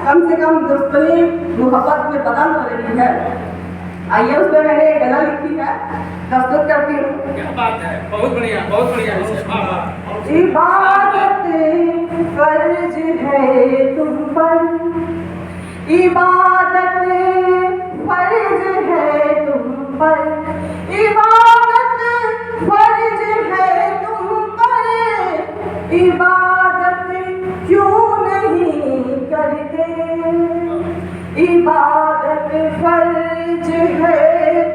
कम से कम दुश्मनी मोहब्बत में बदल हो रही है। आइए उसमें मैंने एक गज़ल लिखी है, प्रस्तुत करती हूँ। क्या बात है, बहुत बढ़िया, बहुत बढ़िया। इबादत फर्ज है तुम पर, इबादत फर्ज है तुम पर, इबादत फर्ज है तुम पर, इबादत क्यों नहीं करते, इबादत फर्ज है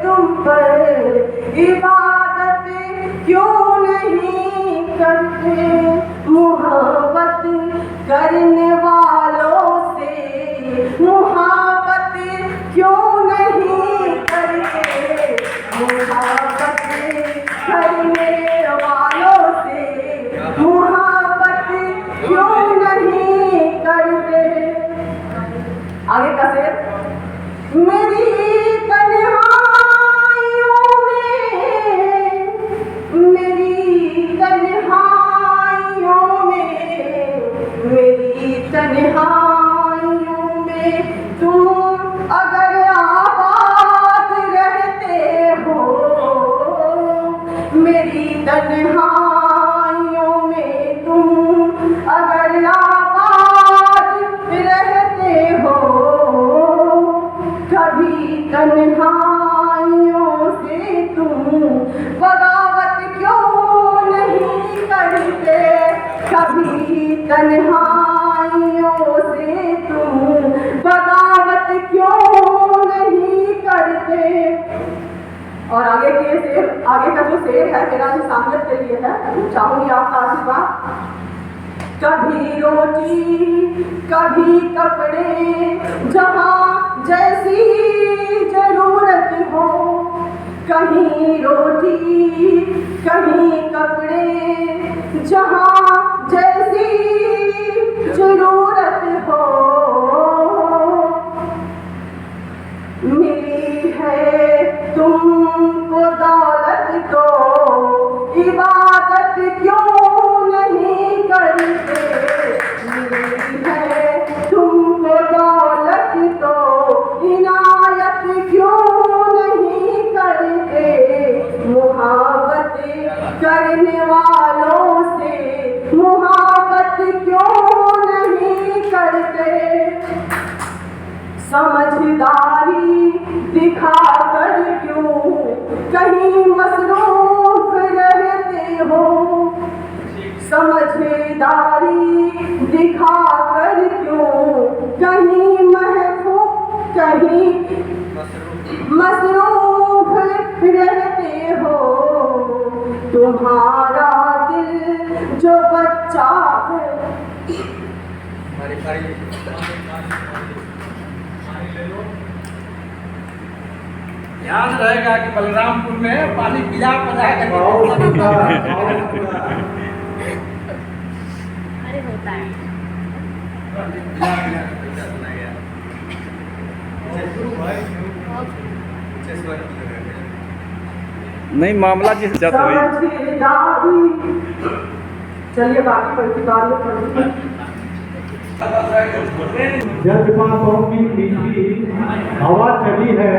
तुम पर, इबादत क्यों नहीं करते, मोहब्बत करने वालों से मोहब्बत क्यों नहीं करते, मोहब्बत करने वालों से मोहब्बत क्यों नहीं करते। आगे का शेर, मेरी तन्हाइयों में, मेरी तन्हाइयों में, मेरी तन्हाइयों में तुम अगर आबाद रहते हो, मेरी तन्हाइयों में तुम अगर आबाद रहते हो, कभी तन्हाइयों से तुम बगावत क्यों नहीं करते, कभी तन्हाइयों से तुम बगावत क्यों नहीं करते। और आगे के शेर, आगे का जो शेर है मेरा इंसानियत के लिए है, चाहूंगी आपका आशीर्वाद। कभी रोटी कभी कपड़े, जहाँ जैसी जरूरत हो, कहीं रोटी कहीं कपड़े, जहाँ जैसी जरूरत हो, मिली है तुमको दौलत तो इबादत क्यों नहीं करते, मिली है तुमको दौलत तो इनायत क्यों नहीं करते, मोहब्बत करने वालों से मोहब्बत क्यों नहीं करते, समझदारी दिखाकर क्यों कहीं मसरूफ रहते हो, समझदारी दिखाकर क्यों कहीं कहीं मसरूफ रहते हो, तुम्हारा दिल जो बच्चा है। याद रहेगा कि बलरामपुर में पानी पिला अरे होता है। नहीं मामला जिस जात हुई। चलिए बाकी पढ़ती जज्बातों की मीठी हवा चली है,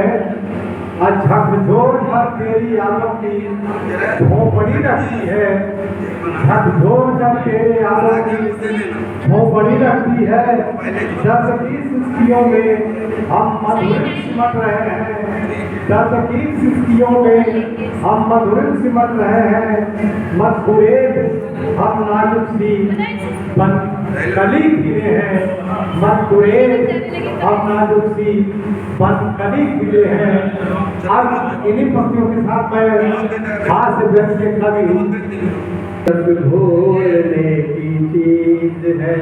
झकझोर भर तेरी यादों की झोंपड़ी रखती है, झकझोर जब तेरे यादों की झोंपड़ी रखती है, दस की सिस्कियों में हम मधुर सिमट रहे हैं, दस की सिस्कियों में हम मधुर सिमट रहे हैं, मधुरेब हम नाजुक सी कली गिरे हैं, मधुरेब हम नाजुक सी कली गिरे हैं। अब इन्हीं पंक्तियों के साथ मैं हास्य व्यक्त के कवि, रस घोलने की चीज है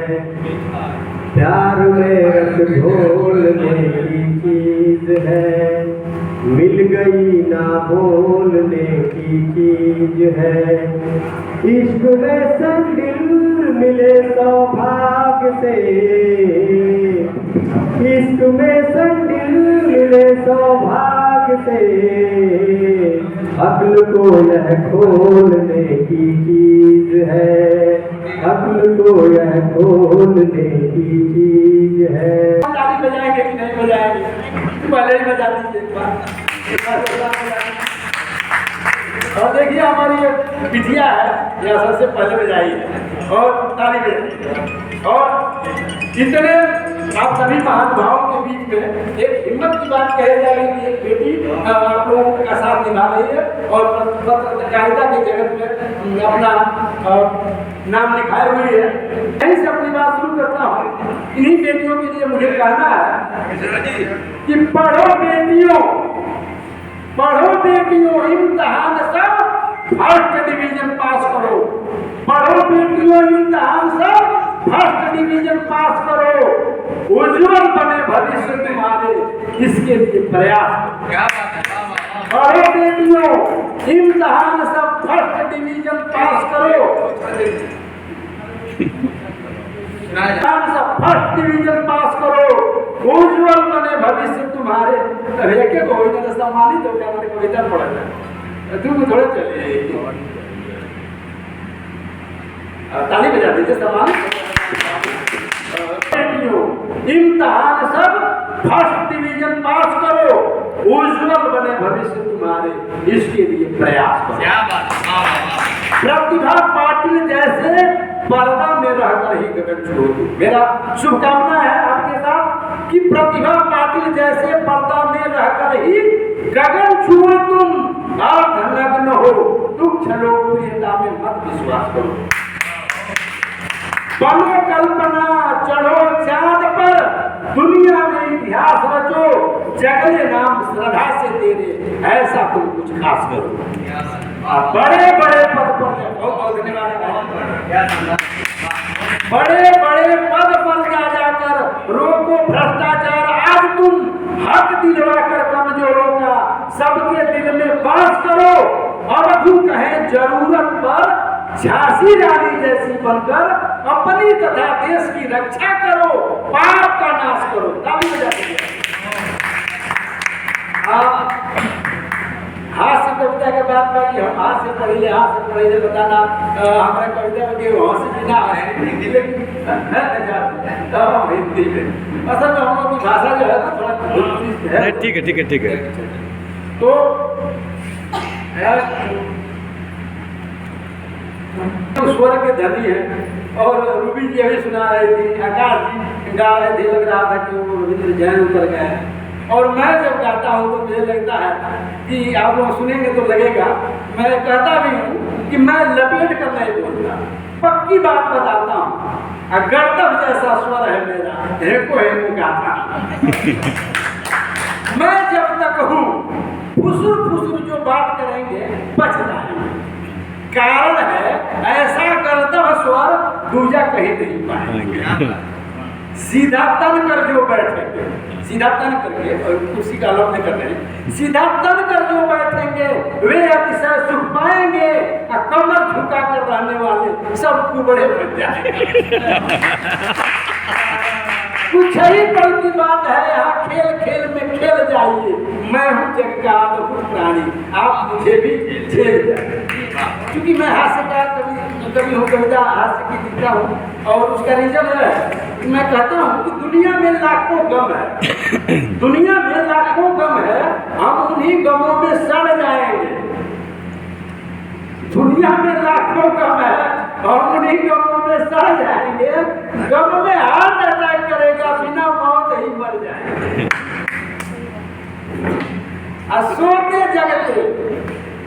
प्यार में, रस घोलने की चीज है, मिल गई ना बोलने की चीज है, इश्क में संदिल मिले सौभाग्य से, इश्क में संदिल मिले सौभाग्य से, अक्ल को यह खोलने की चीज है, अक्ल को यह खोलने की चीज है। दीजिए एक बार। और देखिए हमारी ये बिटिया है, यह सबसे पहले बजाई और ताली बजाई। और इतने आप सभी महानुभावों के बीच में एक हिम्मत की बात कही जाएगी कि एक बेटी आप लोगों का साथ निभा रही है और पत्रकारिता के जगत में अपना नाम लिखाए हुई है। यहीं से अपनी बात शुरू करता हूँ। इन्हीं बेटियों के लिए मुझे कहना है कि पढ़ो बेटियों, इम्तिहान सब फर्स्ट डिवीजन पास करो। पढ़ो बेटियों, इम्तिहान सब फर्स्ट डिवीजन पास करो। उज्जवल बने भविष्य तुम्हारे, इसके लिए प्रयास करो। पढ़ो बेटियों, इम्तिहान सब फर्स्ट डिवीजन पास करो। सब फर्स्ट डिवीजन पास करो, उज्जवल बने भविष्य तुम्हारे। एक गोविंद सम्मानित हो गया, मैंने कविता पढ़ा था, तुम थोड़े चले ताली बजा दीजिए। सम्मानित इम्तिहान सब फर्स्ट डिवीजन पास करो, उज्जवल बने भविष्य तुम्हारे, इसके लिए प्रयास करो। प्रतिभा पाटिल जैसे पर्दा में रहकर ही गगन छुओ। मेरा शुभकामना है आपके साथ कि प्रतिभा पाटिल जैसे पर्दा में रहकर ही गगन छुओ तुम, अर्धनग्न हो तुम छलो प्रियता में मत विश्वास करो। बनो कल्पना, चढ़ो चांद पर, दुनिया में इतिहास रचो, जगले नाम श्रद्धा से तेरे, ऐसा तुम कुछ खास करो। बड़े बड़े पद पर, बहुत धन्यवाद। बड़े बड़े पद पर जा जाकर रोको भ्रष्टाचार, आज तुम हक दिलवा कर कमजोरों का सबके दिल में बास करो। अवधू कहे जरूरत पर झांसी रानी जैसी बनकर अपनी तथा देश की रक्षा करो, पाप का नाश करो। ताली बजाइए। हास्य कविता के बाद बाकी हम हास्य पढ़िए बताना हमारे कविता में हंसी बिना हिंदी में असल में हम लोग की भाषा जो है ना थोड़ा है। ठीक है। तो स्वर के धनी है और रूबी जी अभी सुना रही थी, आकाश जी गा रहे थे, लग रहा था कि वो रविंद्र जैन उतर गए हैं। और मैं जब गाता हूँ तो मुझे लगता है कि आप लोग सुनेंगे तो लगेगा, मैं कहता भी हूँ कि मैं लपेट कर नहीं बोलता, पक्की बात बताता हूँ। गर्दभ जैसा स्वर है मेरा, हेको गाता। मैं जब तक हूँ फुसुर जो बात करेंगे बच जाएंगे। कारण है ऐसा गर्दभ स्वर दूजा कहीं नहीं पाएंगे। सीधा तन कर जो बैठेंगे, सीधा तन करके, और कुर्सी का आलोप नहीं कर रहे, सीधा तन कर जो बैठेंगे वे अतिशय सुख पाएंगे, और कमर झुका कर रहने वाले सब कुबड़े बन जाएंगे। कुछ ही पल की बात है, यहाँ खेल खेल में खेल जाइए। मैं हूँ जग का अद्भुत प्राणी, आप मुझे भी झेल जाइए। क्योंकि मैं हास्यकार कभी हूँ, कविता हास्य की लिखता हूँ, और उसका रीजन है कि मैं कहता हूँ कि दुनिया में लाखों गम है, दुनिया में लाखों गम है, हम उन्हीं गमों में सड़ जाएंगे। दुनिया में लाखों गम है, हम उन्हीं गमों में सड़ जाएंगे। गम में हार्ट अटैक करेगा, बिना मौत ही मर जाएंगे।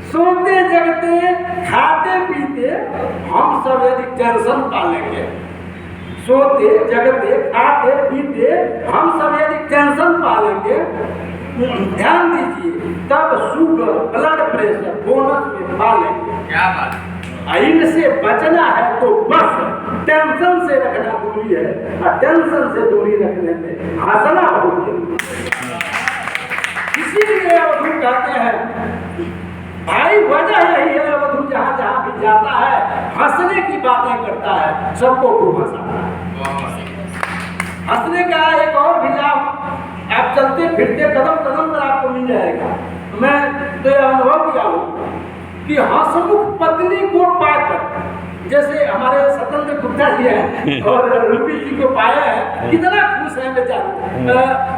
सोते जगते खाते पीते हम सब यदि टेंशन पालेंगे, सोते जगते खाते पीते हम सब यदि टेंशन पालेंगे, ध्यान दीजिए, तब शुगर ब्लड प्रेशर बोनस में पालेंगे। क्या बात, इनसे बचना है तो बस टेंशन से रखना दूरी है, और टेंशन से दूरी रखने में हंसना होगी। इसीलिए अवधू कहते हैं भाई, वजह यही है अवधू जहाँ जहाँ भी जाता है हंसने की बातें करता है, सबको खूब हंसाता है। हंसने का एक और भी लाभ आप चलते फिरते कदम कदम पर आपको मिल जाएगा। मैं तो यह अनुभव किया हूँ कि हंसमुख पत्नी को पाकर, जैसे हमारे स्वतंत्र गुप्ता जी हैं और रूपी जी को पाया है, कितना खुश है पे जाऊं।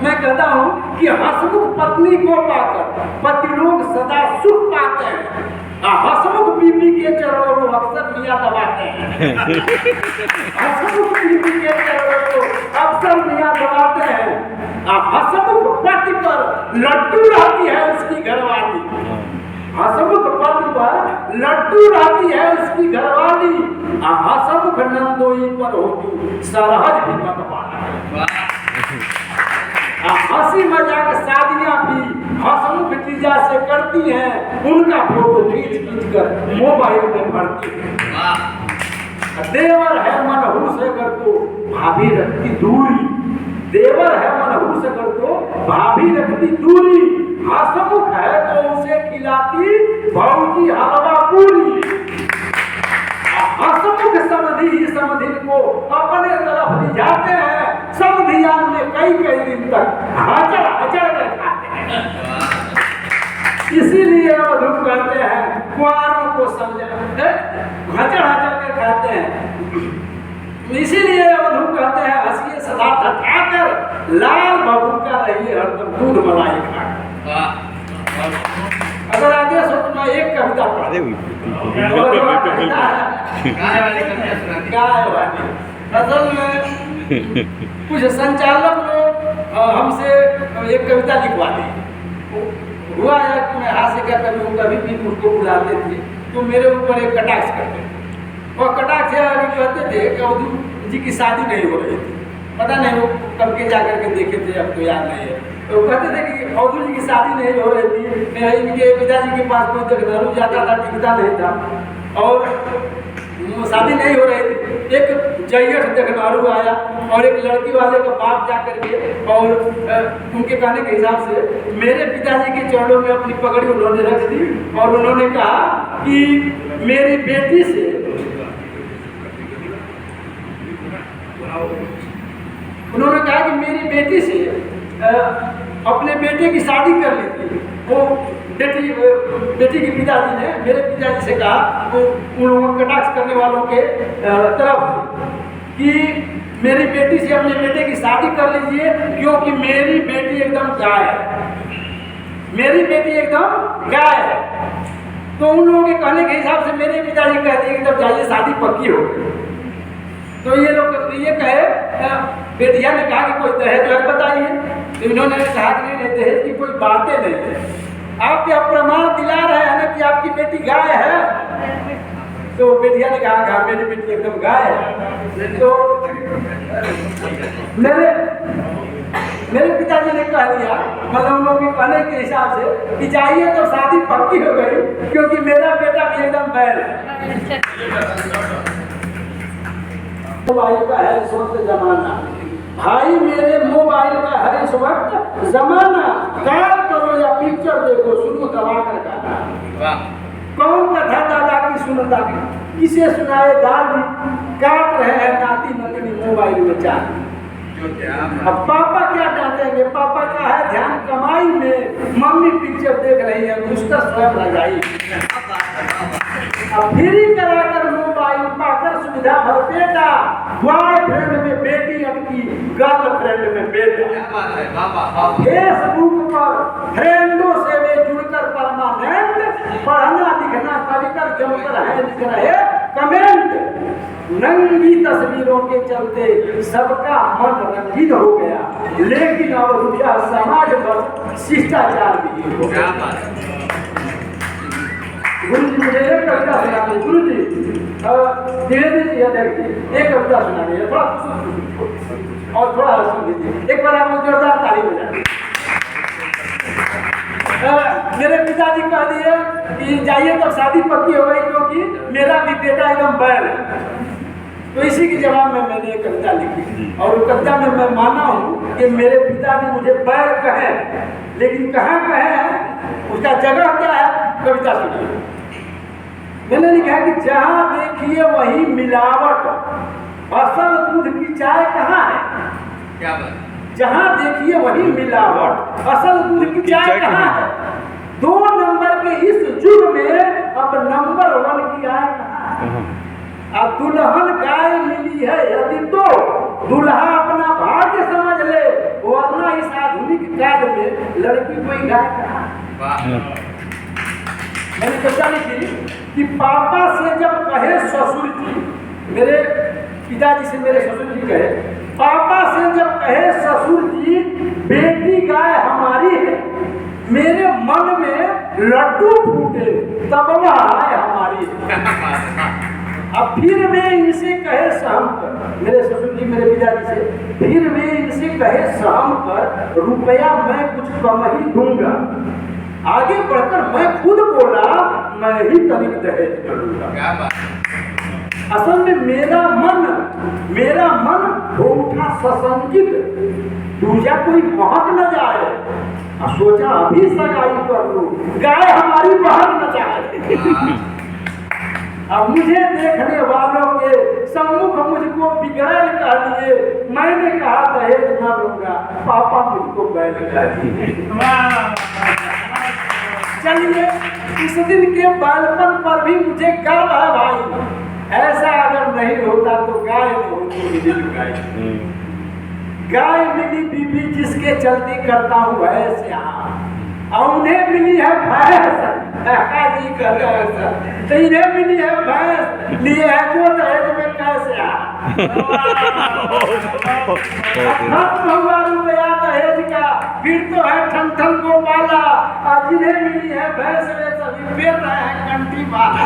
मैं कहता हूँ कि हंसमुख पत्नी को पाकर पति लोग सदा सुख पाते हैं। हंसमुख बीवी के चरणों को अक्सर मियाँ दबाते हैं। हंसमुख बीवी के चरणों को अक्सर मियाँ दबाते हैं। हंसमुख पति पर लड्डू रहती है उसकी घरवाली। हंसमुख पति पर लड्डू रहती है उसकी घरवाली। हंसमुख नंदोई पर होती सरहद भी मतवाला। हंसी मजाक शादियां भी हंसमुख जीजा से करती हैं। उनका फोटो खींच खींच कर मोबाइल में भरती है। देवर है मनहूस अगर तो भाभी रखती दूरी। देवर है मनहूस अगर तो भाभी रखती दूरी। हंसमुख है तो उसे खिलाती भौजी हलवा पूरी। हंसमुख समधी समधिन को अपने तरफ ले जाते हैं। समधियान में कई कई दिन तक हचड़ हचड़ कर खाते हैं। इसीलिए अवधूत कहते हैं कुआरों को समझा हचड़ हचड़ कर खाते हैं। इसीलिए अवधूत कहते हैं हंसिए सदा ठठाकर लाल भभूका रहिए हरदम दूध मलाई खाकर। अगर आदेश हो तो मैं एक कविता असल में कुछ संचालक लोग हमसे एक कविता लिखवा दी। हुआ है कि मैं हास्य क्या कभी भी मुझको बुलाते थे तो मेरे ऊपर एक कटाक्ष करते थे। और कटाक्ष कहते थे कि अवधूत जी की शादी नहीं हो रही थी। पता नहीं वो कब के जाकर के देखे थे, अब तो याद नहीं है। तो कहते थे कि अवधूत जी की शादी नहीं हो रही थी। इनके पिताजी के पास कोई दखदारू जाता था, टिकता नहीं था और शादी नहीं हो रही थी। एक जयठ दखनारू आया और एक लड़की वाले का बाप जा करके और उनके कहने के हिसाब से मेरे पिताजी के चरणों में अपनी पगड़ी उन्होंने रख दी और उन्होंने कहा कि मेरी बेटी से अपने बेटे की शादी कर ली थी। वो बेटी के पिताजी ने मेरे पिताजी से कहा तो उन लोगों कटाक्ष करने वालों के तरफ कि मेरी बेटी से अपने बेटे की शादी कर लीजिए क्योंकि मेरी बेटी एकदम गाय है। मेरी बेटी एकदम गाय है। तो उन लोगों के कहने के हिसाब से मेरे पिताजी कहते हैं कि जब जाइए शादी पक्की हो। तो ये लोग ये कहे बेटिया ने कहा कि कोई दहेज वहेज बताइए। तो इन्होंने कहा कि नहीं दहेज की कोई बातें नहीं है। आप क्या प्रमाण दिला रहे हैं ना कि आपकी बेटी गाय है। तो बेटिया ने कहा कि मेरी बेटी एकदम गाय है। तो मेरे पिताजी ने कह दिया मतलब उन लोगों के कहने के हिसाब से कि जाइए तो शादी पक्की हो गई क्योंकि मेरा बेटा भी एकदम बैल है। मोबाइल का है इस वक्त जमाना, भाई मेरे मोबाइल का है इस वक्त जमाना। कॉल करो या पिक्चर देखो, सुनो दबा कर गाना। कौन कथा दादा की सुनता किसे सुनाए दादी, काट रहे हैं नाती नतनी मोबाइल में चार। अब पापा क्या डांटेंगे, पापा का है ध्यान कमाई में, मम्मी पिक्चर देख रही है उसका स्वयं लगाई। अब फ्री कराकर मोबाइल पाकर सुविधा भर बेटा, बॉयफ्रेंड में बेटी अटकी गर्लफ्रेंड में बेटा। फेसबुक पर फ्रेंडों से वे जुड़कर परमानेंट, पढ़ना लिखना कर जमकर है लिख रहे कमेंट। नंगी तस्वीरों के चलते सबका मन रंगीन हो गया, लेकिन अब रुपया समाज पर शिष्टाचार भी हो गया। गुरु जी मुझे एक कविता सुनाते। गुरु जी धीरे धीरे एक कविता सुनाइए, थोड़ा और थोड़ा सुन लीजिए। एक बार आप जोरदार ताली बजाइए। मेरे पिताजी कह दिए कि जाइए तो शादी पक्की हो गई क्योंकि मेरा भी बेटा एकदम बैल है। तो इसी के जवाब में मैंने एक कविता लिखी और उस कविता में मैं माना हूँ कि मेरे पिताजी मुझे बैल कहे, लेकिन कहाँ कहे हैं उसका जगह क्या है, कविता सुनिए। मैंने लिखा कि जहाँ देखिए वही मिलावट, असल दूध की चाय कहाँ है। क्या बात? जहाँ देखिए वही मिलावट, असल दूध की चाय कहाँ है। 2 नंबर के इस युग में अब नंबर 1 की आय कहाँ है। अब दुल्हन गाय मिली है यदि तो दूल्हा अपना भाग्य समझ ले, मैंने कविता लिखी कि पापा से जब कहे ससुर जी, मेरे पिताजी से मेरे ससुर जी कहे, पापा से जब कहे ससुर जी बेटी गाय हमारी है, मेरे मन में लड्डू फूटे तब वह आए हमारी है। अब फिर वे इनसे कहे सहम कर, मेरे ससुर जी मेरे पिताजी से, फिर वे इनसे कहे सहम कर रुपया मैं कुछ कम ही दूंगा। आगे बढ़कर मैं खुद बोला मैं ही तनिक दहेज करूंगा। असल में मेरा मन हो उठा ससंजित, दूजा कोई महक न जाए, और सोचा अभी सगाई कर लूं, गाय हमारी बहक न जाए। अब मुझे देखने वालों के सम्मुख मुझको बिगड़ैल कह दिए, मैंने कहा दहेज न लूंगा, पापा मुझको बैल कह दिए। चलिए इस दिन के बालपन पर भी मुझे गर्व है भाई, ऐसा अगर नहीं होता तो गाय नहीं होती मिली गाय। गाय मिली बीबी जिसके चलते करता हूँ ऐसे, और उन्हें मिली है भैंस, जी कर रहे हैं सर, तो इन्हें मिली है भैंस, लिए है जो दहेज में कैसे खत्म हुआ रुपया दहेज का, फिर तो है ठन ठन गोपाला, और जिन्हें मिली है भैंस वे सभी फेर रहे हैं कंठी वाला।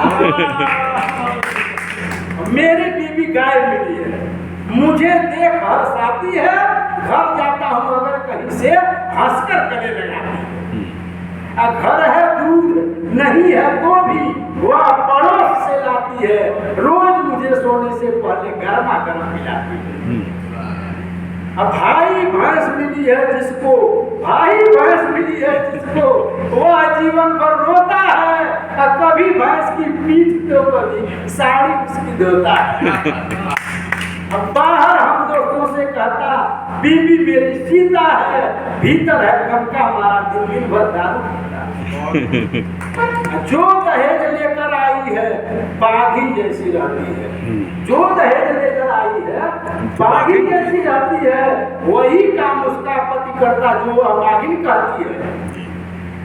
मेरी बीबी गाय मिली है, मुझे देख हंसाती है, घर जाता हूँ अगर कहीं से हंसकर गले लगाती है। घर है दूध नहीं है तो भी वह पड़ोस से लाती है, रोज मुझे सोने से पहले गर्मा गर्म पिलाती है। अब भाई भैंस मिली है जिसको, वह जीवन भर रोता है, और कभी भैंस की पीठ तो कभी साड़ी उसकी धोता है। अब बाहर हम दोस्तों से कहता बीबी मेरी सीता है, भीतर है कमका मारा दिन भर दारू पीता। जो दहेज लेकर आई है बाघी जैसी रहती है, जो दहेज लेकर आई है बाघी जैसी रहती है, वही काम उसका पति करता जो वह बाघिन कहती है।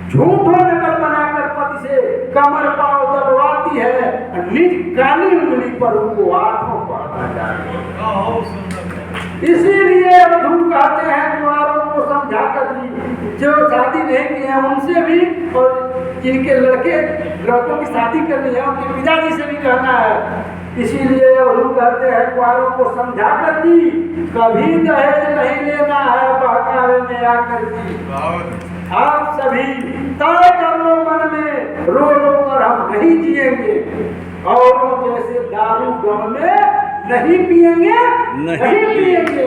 झूठो नकल बनाकर पति से कमर पाव दबवाती है, निज कानी उंगली पर उनको हाथों पड़ता जाए। इसीलिए वधू कहते हैं कुंवारों को समझा कर दी, जो शादी नहीं की है उनसे भी, और जिनके लड़कों की शादी करनी है उनके पिताजी से भी कहना है। इसीलिए वधू कहते हैं कुंवारों को समझा कर दी, कभी दहेज नहीं लेना है बहकावे में आकर दी। आप सभी तय कर लो मन में, रो रो कर हम नहीं जिएंगे, औरों जैसे दारू गम में नहीं पिएंगे, नहीं पिएंगे।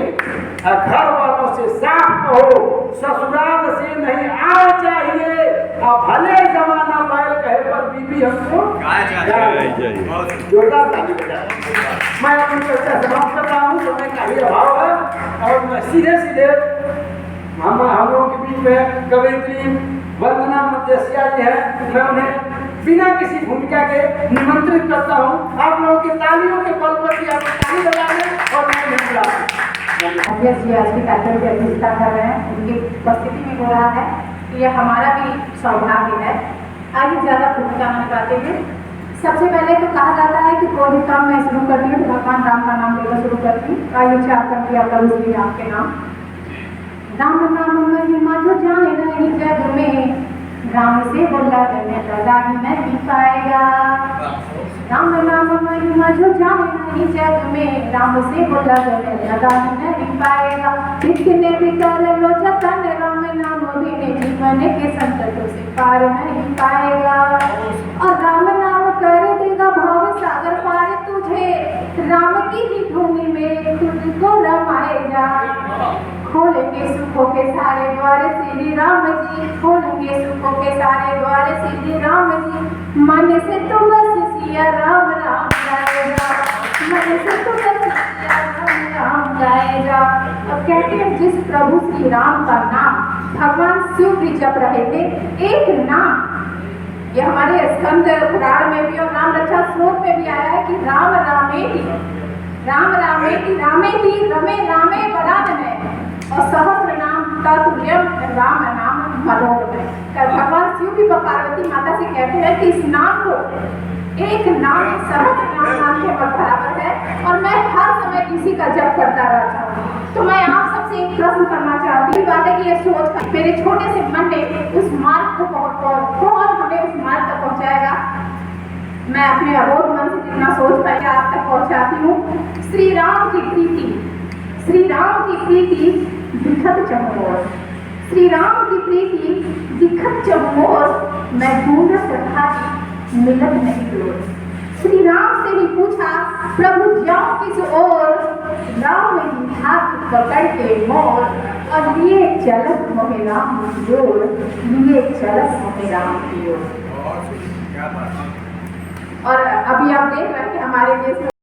घर वालों से साफ कहो ससुराल से नहीं आना चाहिए, अब भले जमाना बैल कहे पर बीबी हमको जोरदार ताली बजाए। मैं अपनी चर्चा समाप्त कर रहा हूँ, समय का ही अभाव है, और मैं सीधे हम लोगों के बीच में कवयित्री वंदना मध्यसिया जी है, मैं उन्हें बिना किसी भूमिका के निमंत्रित करता हूँ। आप लोगों की तालियों के बल पर आप ताली बजा लें और मैं उन्हें बुलाता हूँ। अध्यक्ष जी आज के कार्यक्रम की अध्यक्षता कर रहे हैं, उनकी उपस्थिति में हो रहा है, ये हमारा भी सौभाग्य है। आइए ज़्यादा भूमिका नहीं पाते हुए, सबसे पहले तो कहा जाता है कि कोई भी काम मैं शुरू करती हूँ तो भगवान राम का नाम लेकर शुरू करती हूँ। आइए चार करके आप इसलिए आपके नाम। राम नाम महिमा जो जाने नहीं जग में, राम से बोला करने लगा ही नहीं पाएगा। राम नाम महिमा जो जाने नहीं जग में, राम से बोला करने लगा ही नहीं पाएगा। कितने भी कर लो जतन, राम नाम बिन जीवन के संकटों से पार नहीं पाएगा। और राम नाम कर देगा भव सागर पार तुझे, राम की ही भूमि में खुद को रमाएगा। खोलेंगे सुखों के सारे द्वार श्री राम जी, खोलेंगे सुखों के सारे द्वार श्री राम जी। मन से तो बस सिया राम राम गाएगा, मन से तो बस सिया राम राम गाएगा। अब कहते हैं जिस प्रभु श्री राम का नाम भगवान शिव भी जप रहे थे, एक नाम, ये हमारे स्कंद पुराण में भी और राम रक्षा स्रोत में भी आया है कि राम रामेति, राम रामेति, रामेति रमे रामे वरान में, और सहस्र नाम तत्पुरुषम राम नाम मनोरम। भगवान शिव भी भी पार्वती माता से कहते हैं कि इस नाम को एक नाम सर्वत्र नाम मान के बराबर है और मैं हर समय इसी का जप करता रहता हूँ। तो मैं आप सबसे एक प्रश्न करना चाहती हूँ। बात है कि ये सोच कर मेरे छोटे से मन ने उस मार्ग को कौन हमें उस मार्ग तक पहुँचाएगा। मैं अपने अबोध मन से जितना सोच पाई आप तक पहुँचाती हूँ। श्री राम की प्रीति, श्री राम की प्रीति दिखत चमोर, श्री राम की प्रीति दिखत चमोर, मैं ढूंढत रखा मिलत नहीं डोर। श्री राम से ही पूछा प्रभु जाओ किस ओर, राम जी हाथ पकड़ के मोर, और लिए चलत मोहे राम की ओर, लिए चलत मोहे राम की ओर। और अभी आप देख रहे हैं कि हमारे देश में